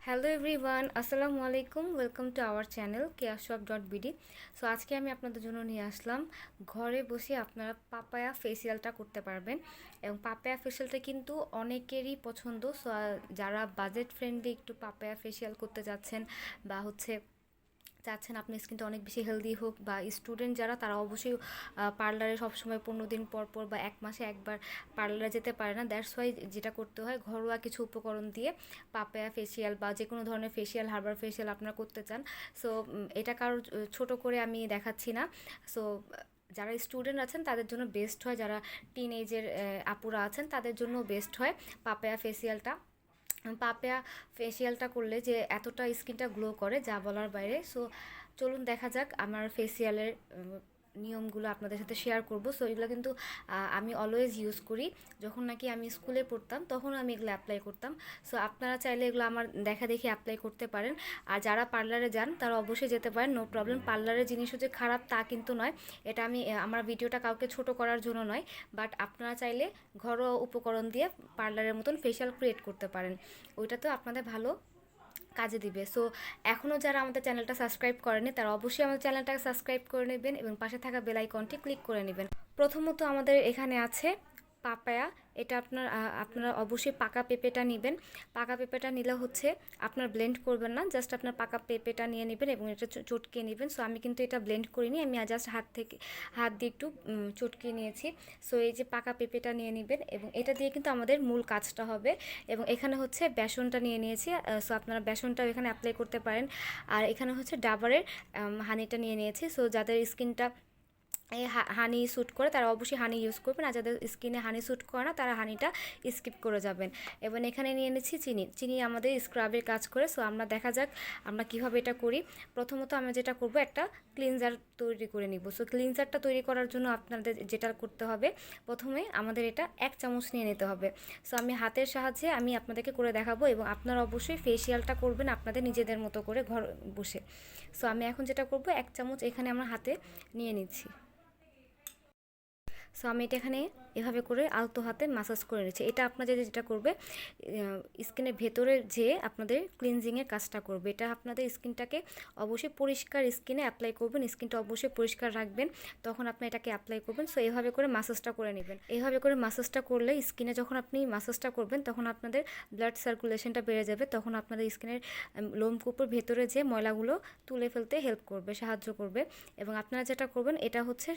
Hello everyone, আসসালামু আলাইকুম। Welcome to our channel shop.bd। So আজকে আমি আপনাদের জন্য নিয়ে আসলাম, ঘরে বসে আপনারা পাপায়া ফেসিয়ালটা করতে পারবেন। এবং পাপায়া ফেসিয়ালটা কিন্তু অনেকেরই পছন্দ। সো যারা বাজেট ফ্রেন্ডলি একটু পাপায়া ফেসিয়াল করতে যাচ্ছেন বা চাচ্ছেন আপনার স্কিনটা অনেক বেশি হেলদি হোক, বা স্টুডেন্ট যারা তারা অবশ্যই পার্লারে সবসময় 15 দিন পর পর বা 1 মাসে একবার পার্লারে যেতে পারে না। দ্যাটস ওয়াই যেটা করতে হয়, ঘরোয়া কিছু উপকরণ দিয়ে পাপায়া ফেসিয়াল বা যে কোনো ধরনের ফেসিয়াল, হার্বাল ফেসিয়াল আপনারা করতে চান। সো এটা কারোর ছোট করে আমি দেখাচ্ছি না। সো যারা স্টুডেন্ট আছেন তাদের জন্য বেস্ট হয়, যারা টিন এজের আপুরা আছেন তাদের জন্য বেস্ট হয় পাপায়া ফেসিয়ালটা। পাপায়া ফেসিয়ালটা করলে যে এতটা স্কিনটা গ্লো করে যা বলার বাইরে। সো চলুন দেখা যাক আমার ফেসিয়ালের নিয়মগুলো আপনাদের সাথে শেয়ার করব। সো এগুলো কিন্তু আমি অলওয়েজ ইউজ করি। যখন নাকি আমি স্কুলে পড়তাম তখন আমি এগুলো অ্যাপ্লাই করতাম। সো আপনারা চাইলে এগুলো আমার দেখা দেখি অ্যাপ্লাই করতে পারেন। আর যারা পার্লারে যান তারা অবশ্যই যেতে পারেন, নো প্রবলেম। পার্লারের জিনিসও যে খারাপ তা কিন্তু নয়। এটা আমি আমার ভিডিওটা কাউকে ছোট করার জন্য নয়, বাট আপনারা চাইলে ঘরোয়া উপকরণ দিয়ে পার্লারের মতন ফেসিয়াল ক্রিয়েট করতে পারেন। ওইটা তো আপনাদের ভালো কাজে দিবে। সো এখনও যারা আমাদের চ্যানেলটা সাবস্ক্রাইব করেনি তারা অবশ্যই আমাদের চ্যানেলটাকে সাবস্ক্রাইব করে নেবেন এবং পাশে থাকা বেল আইকনটি ক্লিক করে নেবেন। প্রথমত আমাদের এখানে আছে পাপায়া। এটা আপনারা অবশ্যই পাকা পেঁপেটা নেবেন। পাকা পেঁপেটা নিলে হচ্ছে আপনার ব্লেন্ড করবেন না, জাস্ট আপনার পাকা পেঁপেটা নিয়ে নেবেন এবং এটা চটকে নেবেন। সো আমি কিন্তু এটা ব্লেন্ড করিনি, আমি জাস্ট হাত দিয়ে একটু চটকে নিয়েছি। সো এই যে পাকা পেঁপেটা নিয়ে নেবেন এবং এটা দিয়ে কিন্তু আমাদের মূল কাজটা হবে। এবং এখানে হচ্ছে বেসনটা নিয়ে নিয়েছি। সো আপনারা বেসনটাও এখানে অ্যাপ্লাই করতে পারেন। আর এখানে হচ্ছে ডাবরের হানিটা নিয়ে নিয়েছি। সো যাদের স্কিনটা এই হানি স্যুট করে তারা অবশ্যই হানি ইউজ করবেন, আর যাদের স্কিনে হানি স্যুট করে না তারা হানিটা স্কিপ করে যাবেন। এবং এখানে নিয়ে নিচ্ছি চিনি আমাদের স্ক্রাবের কাজ করে। সো আমরা দেখা যাক আমরা কিভাবে এটা করি। প্রথমত আমরা যেটা করব, একটা ক্লিনজার তৈরি করে নিব। সো ক্লিনজারটা তৈরি করার জন্য আপনাদের যেটা করতে হবে, প্রথমে আমাদের এটা 1 চামচ নিয়ে নিতে হবে। সো আমি হাতের সাহায্যে আমি আপনাদেরকে করে দেখাবো এবং আপনারা অবশ্যই ফেসিয়ালটা করবেন আপনাদের নিজেদের মতো করে ঘর বসে। সো আমি এখন যেটা করব, 1 চামচ এখানে আমার হাতে নিয়ে নিচ্ছি। সো আমি এটা এখানে এভাবে করে আলতো হাতে মাসাজ করে নিচ্ছি। এটা আপনাদের যেটা করবে, স্কিনের ভেতরে যে আপনাদের ক্লিনজিংয়ের কাজটা করবে। এটা আপনাদের স্কিনটাকে অবশ্যই পরিষ্কার স্কিনে অ্যাপ্লাই করবেন, স্কিনটা অবশ্যই পরিষ্কার রাখবেন, তখন আপনি এটাকে অ্যাপ্লাই করবেন। সো এভাবে করে মাসাজটা করে নেবেন। এইভাবে করে মাসাজটা করলে স্কিনে যখন আপনি মাসাজটা করবেন তখন আপনাদের ব্লাড সার্কুলেশনটা বেড়ে যাবে, তখন আপনাদের স্কিনের লোমকূপের ভেতরে যে ময়লাগুলো তুলে ফেলতে হেল্প করবে, সাহায্য করবে। এবং আপনারা যেটা করবেন, এটা হচ্ছে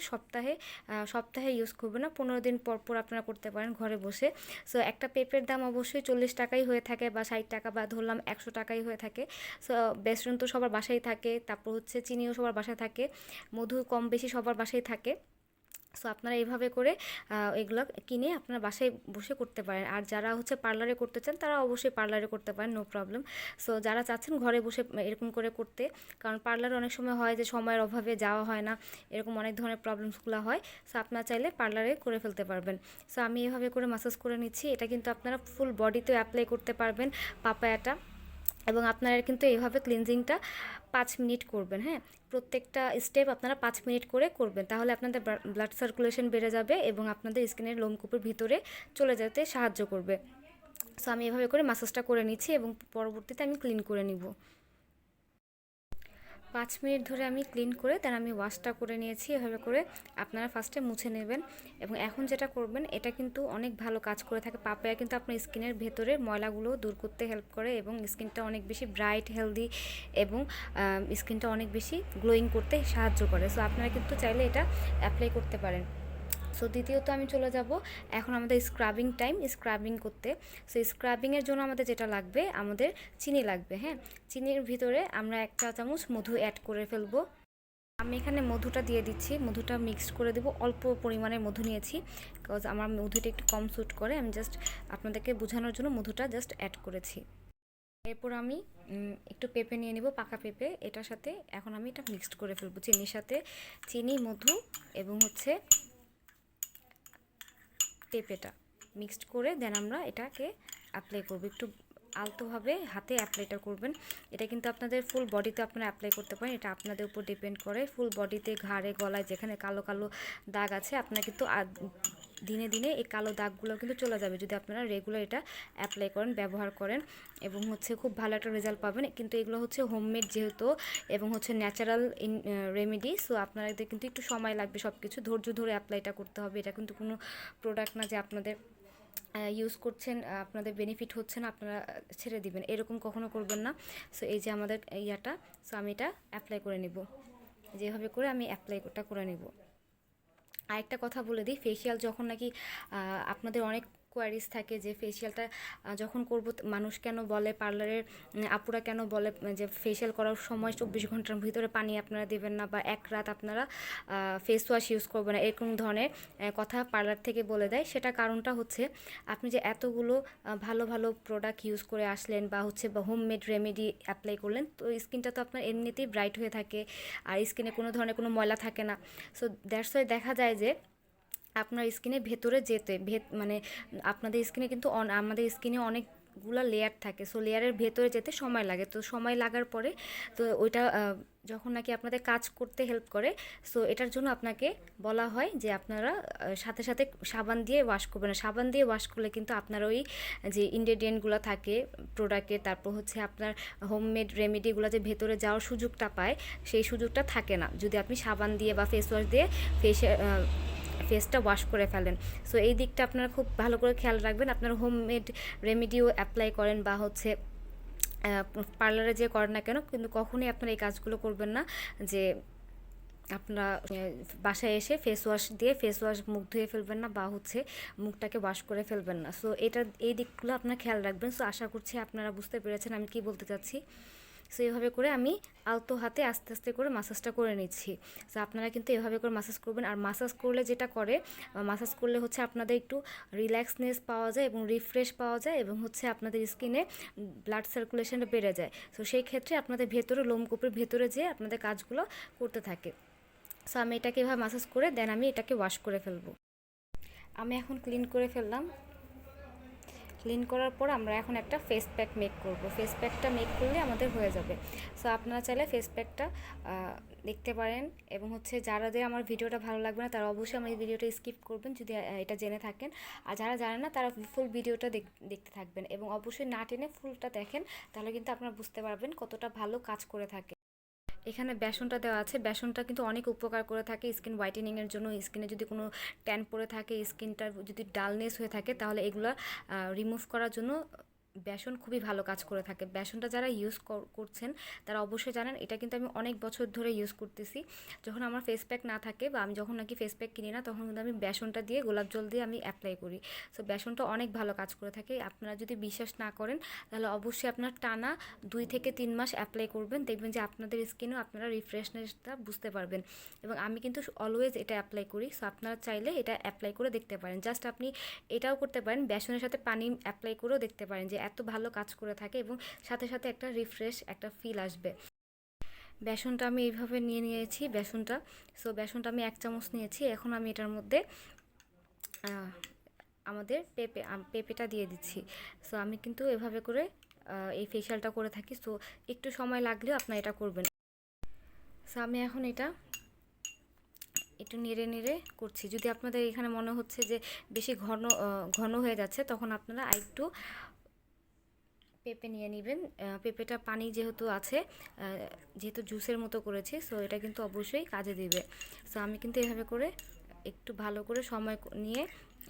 সপ্তাহে ইউজ করবেন না, 15 দিন পর পর আপনারা করতে পারেন ঘরে বসে। সো একটা পেঁপের দাম অবশ্যই 40 টাকাই হয়ে থাকে বা 60 টাকা, বা ধরলাম 100 টাকাই হয়ে থাকে। সো বেসন তো সবার বাসায় থাকে, তারপর হচ্ছে চিনিও সবার বাসায় থাকে, মধু কম বেশি সবার বাসায় থাকে। সো আপনারা এইভাবে করে এগুলো কিনে আপনারা বাসায় বসে করতে পারেন। আর যারা হচ্ছে পার্লারে করতে চান তারা অবশ্যই পার্লারে করতে পারেন, নো প্রবলেম। সো যারা চাচ্ছেন ঘরে বসে এরকম করে করতে, কারণ পার্লারে অনেক সময় হয় যে সময়ের অভাবে যাওয়া হয় না, এরকম অনেক ধরনের প্রবলেমসগুলো হয়। সো আপনারা চাইলে পার্লারে করে ফেলতে পারবেন। সো আমি এভাবে করে মাসাজ করে নিচ্ছি। এটা কিন্তু আপনারা ফুল বডিতেও অ্যাপ্লাই করতে পারবেন পাপায়াটা। এবং আপনারা কিন্তু এইভাবে ক্লিনজিংটা 5 মিনিট করবেন। হ্যাঁ, প্রত্যেকটা স্টেপ আপনারা 5 মিনিট করে করবেন, তাহলে আপনাদের ব্লাড সার্কুলেশন বেড়ে যাবে এবং আপনাদের স্কিনের লোমকূপের ভিতরে চলে যেতে সাহায্য করবে। সো আমি এভাবে করে মাসাজটা করে নিচ্ছি এবং পরবর্তীতে আমি ক্লিন করে নিব। 5 মিনিট ধরে আমি ক্লিন করে দেন আমি ওয়াশটা করে নিয়েছি। এভাবে করে আপনারা ফার্স্টে মুছে নেবেন। এবং এখন যেটা করবেন, এটা কিন্তু অনেক ভালো কাজ করে থাকে। পাপায়া কিন্তু আপনার স্কিনের ভেতরের ময়লাগুলো দূর করতে হেল্প করে এবং স্কিনটা অনেক বেশি ব্রাইট, হেলদি এবং স্কিনটা অনেক বেশি গ্লোয়িং করতে সাহায্য করে। সো আপনারা কিন্তু চাইলে এটা অ্যাপ্লাই করতে পারেন। সো দ্বিতীয়ত আমি চলে যাব এখন আমাদের স্ক্রাবিং টাইম, স্ক্রাবিং করতে। সো স্ক্রাবিংয়ের জন্য আমাদের যেটা লাগবে, আমাদের চিনি লাগবে। হ্যাঁ, চিনির ভিতরে আমরা 1 চা চামচ মধু অ্যাড করে ফেলবো। আমি এখানে মধুটা দিয়ে দিচ্ছি, মধুটা মিক্সড করে দেবো। অল্প পরিমাণে মধু নিয়েছি, বিকজ আমার মধুটা একটু কম স্যুট করে। আমি জাস্ট আপনাদেরকে বোঝানোর জন্য মধুটা জাস্ট অ্যাড করেছি। এরপর আমি একটু পেঁপে নিয়ে নেব, পাকা পেঁপে। এটার সাথে এখন আমি এটা মিক্সড করে ফেলবো চিনির সাথে, চিনি, মধু এবং হচ্ছে পেঁপেটা মিক্সড করে দেন আমরা এটাকে অ্যাপ্লাই করব। একটু আলতোভাবে হাতে অ্যাপ্লাইটা করবেন। এটা কিন্তু আপনাদের ফুল বডিতে আপনারা অ্যাপ্লাই করতে পারেন, এটা আপনাদের উপর ডিপেন্ড করে। ফুল বডিতে, ঘাড়ে, গলায় যেখানে কালো কালো দাগ আছে আপনারা কিন্তু দিনে দিনে এই কালো দাগগুলো কিন্তু চলে যাবে যদি আপনারা রেগুলার এটা অ্যাপ্লাই করেন, ব্যবহার করেন, এবং হচ্ছে খুব ভালো একটা রেজাল্ট পাবেন। কিন্তু এগুলো হচ্ছে হোমমেড যেহেতু এবং হচ্ছে ন্যাচারাল রেমেডি, সো আপনাদের কিন্তু একটু সময় লাগবে, সব কিছু ধৈর্য ধরে অ্যাপ্লাইটা করতে হবে। এটা কিন্তু কোনো প্রোডাক্ট না যে আপনাদের ইউজ করছেন, আপনাদের বেনিফিট হচ্ছে না, আপনারা ছেড়ে দিবেন, এরকম কখনো করবেন না। সো এই যে আমাদের ইয়াটা, সো আমি এটা অ্যাপ্লাই করে নিব, যেভাবে করে আমি অ্যাপ্লাইটা করে নিব। আরেকটা কথা বলে দিই, ফেসিয়াল যখন নাকি আপনাদের অনেক কোয়ারিজ থাকে যে ফেসিয়ালটা যখন করব, মানুষ কেন বলে, পার্লারের আপুরা কেন বলে যে ফেসিয়াল করার সময় 24 ঘন্টার ভিতরে পানি আপনারা দেবেন না, বা এক রাত আপনারা ফেস ওয়াশ ইউজ করবেন না, এরকম ধরনের কথা পার্লার থেকে বলে দেয়। সেটা কারণটা হচ্ছে আপনি যে এতগুলো ভালো ভালো প্রোডাক্ট ইউজ করে আসলেন, বা হচ্ছে বা হোমমেড রেমেডি অ্যাপ্লাই করলেন, তো স্কিনটা তো আপনার এমনিতেই ব্রাইট হয়ে থাকে, আর স্কিনে কোনো ধরনের কোনো ময়লা থাকে না। সো দ্যাটস ওয়াই দেখা যায় যে আপনার স্কিনে ভেতরে যেতে মানে আপনাদের স্কিনে কিন্তু আমাদের স্কিনে অনেকগুলো লেয়ার থাকে, সো লেয়ারের ভেতরে যেতে সময় লাগে। তো সময় লাগার পরে তো ওইটা যখন নাকি আপনাদের কাজ করতে হেল্প করে, সো এটার জন্য আপনাকে বলা হয় যে আপনারা সাথে সাথে সাবান দিয়ে ওয়াশ করবেন না। সাবান দিয়ে ওয়াশ করলে কিন্তু আপনার ওই যে ইনগ্রেডিয়েন্টগুলো থাকে প্রোডাক্টের, তারপর হচ্ছে আপনার হোমমেড রেমেডিগুলো যে ভেতরে যাওয়ার সুযোগটা পায়, সেই সুযোগটা থাকে না যদি আপনি সাবান দিয়ে বা ফেস ওয়াশ দিয়ে ফেসটা ওয়াশ করে ফেলেন। সো এই দিকটা আপনারা খুব ভালো করে খেয়াল রাখবেন। আপনারা হোমমেড রেমেডিও অ্যাপ্লাই করেন বা হচ্ছে পার্লারে যে করেন না কেন, কিন্তু কখনোই আপনারা এই কাজগুলো করবেন না যে আপনারা বাসায় এসে ফেস ওয়াশ দিয়ে ফেস ওয়াশ মুখ ধুয়ে ফেলবেন না, বা হচ্ছে মুখটাকে ওয়াশ করে ফেলবেন না। সো এই দিকগুলো আপনারা খেয়াল রাখবেন। সো আশা করছি আপনারা বুঝতে পেরেছেন আমি কি বলতে চাচ্ছি। সো এইভাবে করে আমি আলতো হাতে আস্তে আস্তে করে মাসাজটা করে নিচ্ছি। সো আপনারা কিন্তু এভাবে করে মাসাজ করবেন। আর মাসাজ করলে যেটা করে, মাসাজ করলে হচ্ছে আপনাদের একটু রিল্যাক্সনেস পাওয়া যায় এবং রিফ্রেশ পাওয়া যায়, এবং হচ্ছে আপনাদের স্কিনে ব্লাড সার্কুলেশনটা বেড়ে যায়। সো সেই ক্ষেত্রে আপনাদের ভেতরে লোমকূপের ভেতরে যেয়ে আপনাদের কাজগুলো করতে থাকে। সো আমি এটাকে এভাবে মাসাজ করে দেন আমি এটাকে ওয়াশ করে ফেলবো। আমি এখন ক্লিন করে ফেললাম। ক্লিন করার পর আমরা এখন একটা ফেস প্যাক মেক করব। ফেস প্যাকটা মেক করলে আমাদের হয়ে যাবে। সো আপনারা চাইলে ফেস প্যাকটা দেখতে পারেন, এবং হচ্ছে যাদের আমার ভিডিওটা ভালো লাগবে না তারা অবশ্যই আমার এই ভিডিওটা স্কিপ করবেন যদি এটা জেনে থাকেন, আর যারা জানেন না তারা ফুল ভিডিওটা দেখতে থাকবেন, এবং অবশ্যই না টেনে ফুলটা দেখেন, তাহলে কিন্তু আপনারা বুঝতে পারবেন কতটা ভালো কাজ করে থাকে। এখানে বেসনটা দেওয়া আছে, বেসনটা কিন্তু অনেক উপকার করে থাকে স্কিন হোয়াইটেনিংয়ের জন্য। স্কিনে যদি কোনো ট্যান পড়ে থাকে, স্কিনটা যদি ডালনেস হয়ে থাকে, তাহলে এগুলো রিমুভ করার জন্য বেসন খুবই ভালো কাজ করে থাকে। বেসনটা যারা ইউজ করছেন তারা অবশ্যই জানেন, এটা কিন্তু আমি অনেক বছর ধরে ইউজ করতেছি। যখন আমার ফেস প্যাক না থাকে বা আমি যখন নাকি ফেস প্যাক কিনি না, তখন কিন্তু আমি বেসনটা দিয়ে গোলাপ জল দিয়ে আমি অ্যাপ্লাই করি। সো বেসনটা অনেক ভালো কাজ করে থাকে। আপনারা যদি বিশ্বাস না করেন তাহলে অবশ্যই আপনার টানা 2 থেকে 3 মাস অ্যাপ্লাই করবেন, দেখবেন যে আপনাদের স্কিনেও আপনারা রিফ্রেশনেসটা বুঝতে পারবেন। এবং আমি কিন্তু অলওয়েজ এটা অ্যাপ্লাই করি। সো আপনারা চাইলে এটা অ্যাপ্লাই করে দেখতে পারেন। জাস্ট আপনি এটাও করতে পারেন, বেসনের সাথে পানি অ্যাপ্লাই করেও দেখতে পারেন যে এত ভালো কাজ করে থাকে, এবং সাথে সাথে একটা রিফ্রেশ একটা ফিল আসবে। বেসনটা আমি এইভাবে নিয়েছি বেসনটা। সো বেসনটা আমি 1 চামচ নিয়েছি। এখন আমি এটার মধ্যে আমাদের পেঁপেটা দিয়ে দিচ্ছি। সো আমি কিন্তু এভাবে করে এই ফেশিয়ালটা করে থাকি। সো একটু সময় লাগলেও আপনারা এটা করবেন। সো আমি এখন এটা একটু নেড়ে নেড়ে করছি। যদি আপনাদের এখানে মনে হচ্ছে যে বেশি ঘন হয়ে যাচ্ছে, তখন আপনারা আরেকটু পেঁপে নিয়ে নেবেন। পেঁপেটা পানি যেহেতু আছে, যেহেতু জুসের মতো করেছি, সো এটা কিন্তু অবশ্যই কাজে দিবে। সো আমি কিন্তু এভাবে করে একটু ভালো করে সময় নিয়ে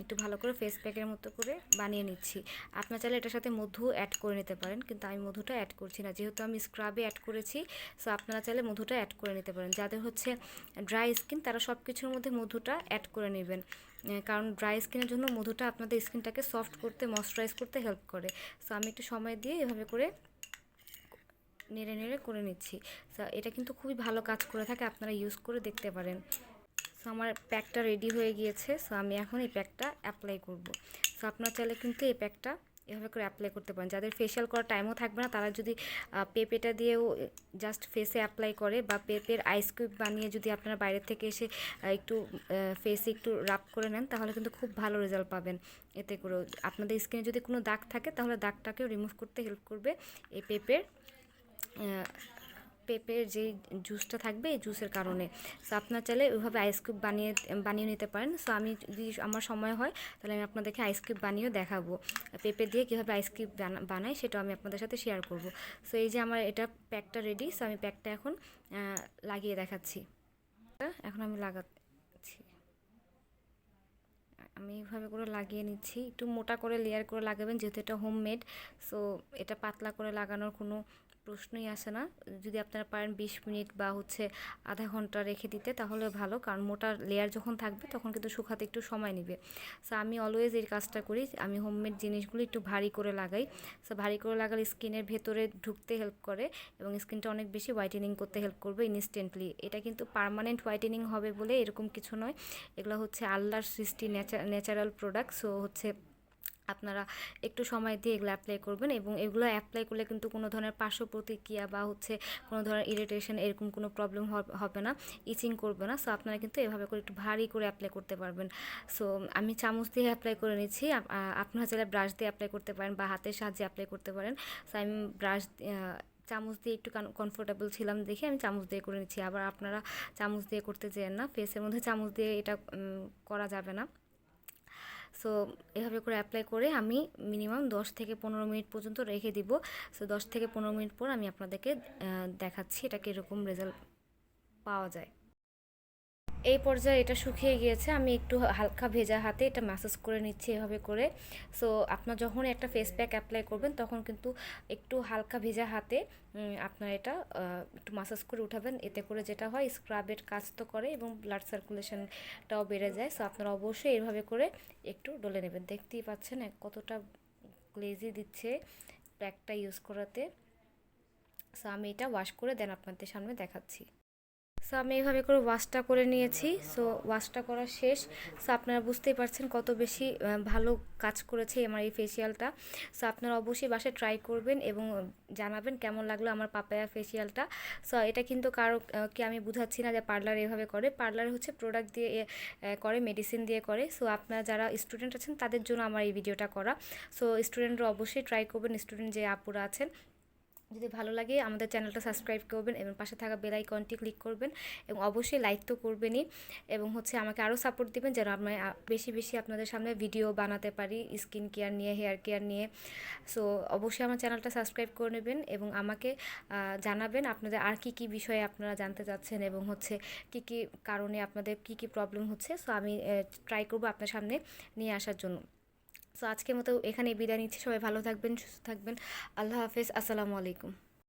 একটু ভালো করে ফেস প্যাকের মতো করে বানিয়ে নিচ্ছি। আপনারা চাইলে এটার সাথে মধু অ্যাড করে নিতে পারেন, কিন্তু আমি মধুটা অ্যাড করছি না, যেহেতু আমি স্ক্রাবে অ্যাড করেছি। সো আপনারা চাইলে মধুটা অ্যাড করে নিতে পারেন। যাদের হচ্ছে ড্রাই স্কিন তারা সব কিছুর মধ্যে মধুটা অ্যাড করে নেবেন, কারণ ড্রাই স্কিনের জন্য মধুটা আপনাদের স্কিনটাকে সফট করতে, ময়শ্চারাইজ করতে হেল্প করে। সো আমি একটু সময় দিয়ে এভাবে করে নেড়ে নেড়ে করে নিচ্ছি। সো এটা কিন্তু খুবই ভালো কাজ করে থাকে, আপনারা ইউজ করে দেখতে পারেন। সো আমার প্যাকটা রেডি হয়ে গিয়েছে। সো আমি এখন এই প্যাকটা অ্যাপ্লাই করব। সো আপনারা চাইলে কিন্তু এই প্যাকটা এভাবে করে অ্যাপ্লাই করতে পারেন। যাদের ফেশিয়াল করার টাইমও থাকবে না, তারা যদি পেঁপেটা দিয়েও জাস্ট ফেসে অ্যাপ্লাই করে, বা পেঁপের আইস কিউব বানিয়ে যদি আপনারা বাইরে থেকে এসে একটু ফেসে একটু রাব করে নেন, তাহলে কিন্তু খুব ভালো রেজাল্ট পাবেন। এতে করে আপনাদের স্কিনে যদি কোনো দাগ থাকে, তাহলে দাগটাকেও রিমুভ করতে হেল্প করবে এই পেঁপের পেঁপের যে জুসটা থাকবে এই জুসের কারণে। সো আপনার চাইলে ওইভাবে আইস কিউব বানিয়ে নিতে পারেন। সো আমি যদি আমার সময় হয় তাহলে আমি আপনাদেরকে আইস কিউব বানিয়েও দেখাবো, পেঁপে দিয়ে কীভাবে আইস কিউব বানাই সেটাও আমি আপনাদের সাথে শেয়ার করব। সো এই যে আমার এটা প্যাকটা রেডি। সো আমি প্যাকটা এখন লাগিয়ে দেখাচ্ছি। এখন আমি লাগাচ্ছি, আমি এইভাবে করে লাগিয়ে নিচ্ছি। একটু মোটা করে লেয়ার করে লাগাবেন যেহেতু এটা হোমমেড। সো এটা পাতলা করে লাগানোর কোনো প্রশ্নই আসে না। যদি আপনারা পারেন 20 মিনিট বা আধা ঘন্টা রেখে দিতে তাহলে ভালো, কারণ মোটা লেয়ার যখন থাকবে তখন কিন্তু শুকাতে একটু সময় নেবে। সো আমি অলওয়েজ এই কাজটা করি, আমি হোমমেড জিনিসগুলো একটু ভারী করে লাগাই। সো ভারী করে লাগালে স্কিনের ভেতরে ঢুকতে হেল্প করে এবং স্কিনটা অনেক বেশি হোয়াইটেনিং করতে হেল্প করবে ইনস্ট্যান্টলি। এটা কিন্তু পার্মানেন্ট হোয়াইটেনিং হবে বলে এরকম কিছু নয়, এগুলো আল্লাহর সৃষ্টি ন্যাচারাল প্রোডাক্ট। সো আপনারা একটু সময় দিয়ে এগুলো অ্যাপ্লাই করবেন এবং এগুলো অ্যাপ্লাই করলে কিন্তু কোনো ধরনের পার্শ্ব প্রতিক্রিয়া বা কোনো ধরনের ইরিটেশন এরকম কোনো প্রবলেম হবে না, ইচিং করবে না। সো আপনারা কিন্তু এভাবে করে একটু ভারী করে অ্যাপ্লাই করতে পারবেন। সো আমি চামচ দিয়ে অ্যাপ্লাই করে নিচ্ছি, আপনারা চাইলে ব্রাশ দিয়ে অ্যাপ্লাই করতে পারেন বা হাতের সাহায্যে অ্যাপ্লাই করতে পারেন। সো আমি চামচ দিয়ে একটু কমফোর্টেবল ছিলাম দেখে আমি চামচ দিয়ে করে নিচ্ছি। আবার আপনারা চামচ দিয়ে করতে যেন না, ফেসের মধ্যে চামচ দিয়ে এটা করা যাবে না। সো এভাবে করে অ্যাপ্লাই করে আমি মিনিমাম 10 থেকে 15 মিনিট পর্যন্ত রেখে দিব। সো 10 থেকে 15 মিনিট পর আমি আপনাদেরকে দেখাচ্ছি এটা কীরকম রেজাল্ট পাওয়া যায়। এই পর্যায়ে এটা শুকিয়ে গিয়েছে, আমি একটু হালকা ভেজা হাতে এটা ম্যাসাজ করে নিচ্ছি এভাবে করে। সো আপনার যখন একটা ফেস প্যাক অ্যাপ্লাই করবেন তখন কিন্তু একটু হালকা ভেজা হাতে আপনার এটা একটু ম্যাসাজ করে উঠাবেন। এতে করে যেটা হয় স্ক্রাবের কাজ তো করে এবং ব্লাড সার্কুলেশনটাও বেড়ে যায়। সো আপনারা অবশ্যই এইভাবে করে একটু ডলে নেবেন। দেখতেই পাচ্ছেন কতটা গ্লেজি দিচ্ছে প্যাকটা ইউজ করাতে। সো আমি এটা ওয়াশ করে দেন আপনাদের সামনে দেখাচ্ছি। সো আমি এইভাবে করে ওয়াশটা করে নিয়েছি। সো ওয়াশটা করা শেষ। সো আপনারা বুঝতেই পারছেন কত বেশি ভালো কাজ করেছে আমার এই ফেসিয়ালটা। সো আপনারা অবশ্যই বাসায় ট্রাই করবেন এবং জানাবেন কেমন লাগলো আমার পাপায়া ফেসিয়ালটা। সো এটা কিন্তু কে আমি বুঝাচ্ছি না যে পার্লার এভাবে করে, পার্লার প্রোডাক্ট দিয়ে করে, মেডিসিন দিয়ে করে। সো আপনারা যারা স্টুডেন্ট আছেন তাদের জন্য আমার এই ভিডিওটা করা। সো স্টুডেন্টরা অবশ্যই ট্রাই করবেন, স্টুডেন্ট যে আপুরা আছেন। যদি ভালো লাগে আমাদের চ্যানেলটা সাবস্ক্রাইব করবেন এবং পাশে থাকা বেল আইকনটি ক্লিক করবেন এবং অবশ্যই লাইক তো করবেনই এবং আমাকে আরও সাপোর্ট দিবেন যেন আমি বেশি বেশি আপনাদের সামনে ভিডিও বানাতে পারি স্কিন কেয়ার নিয়ে, হেয়ার কেয়ার নিয়ে। সো অবশ্যই আমার চ্যানেলটা সাবস্ক্রাইব করে নেবেন এবং আমাকে জানাবেন আপনাদের আর কি কি বিষয়ে আপনারা জানতে চাচ্ছেন এবং কি কি কারণে আপনাদের কি কি প্রবলেম হচ্ছে। সো আমি ট্রাই করব আপনার সামনে নিয়ে আসার জন্য। সো আজকের মতো এখানে বিদায় নিচ্ছি। সবাই ভালো থাকবেন, সুস্থ থাকবেন। আল্লাহ হাফেজ, আসসালামু আলাইকুম।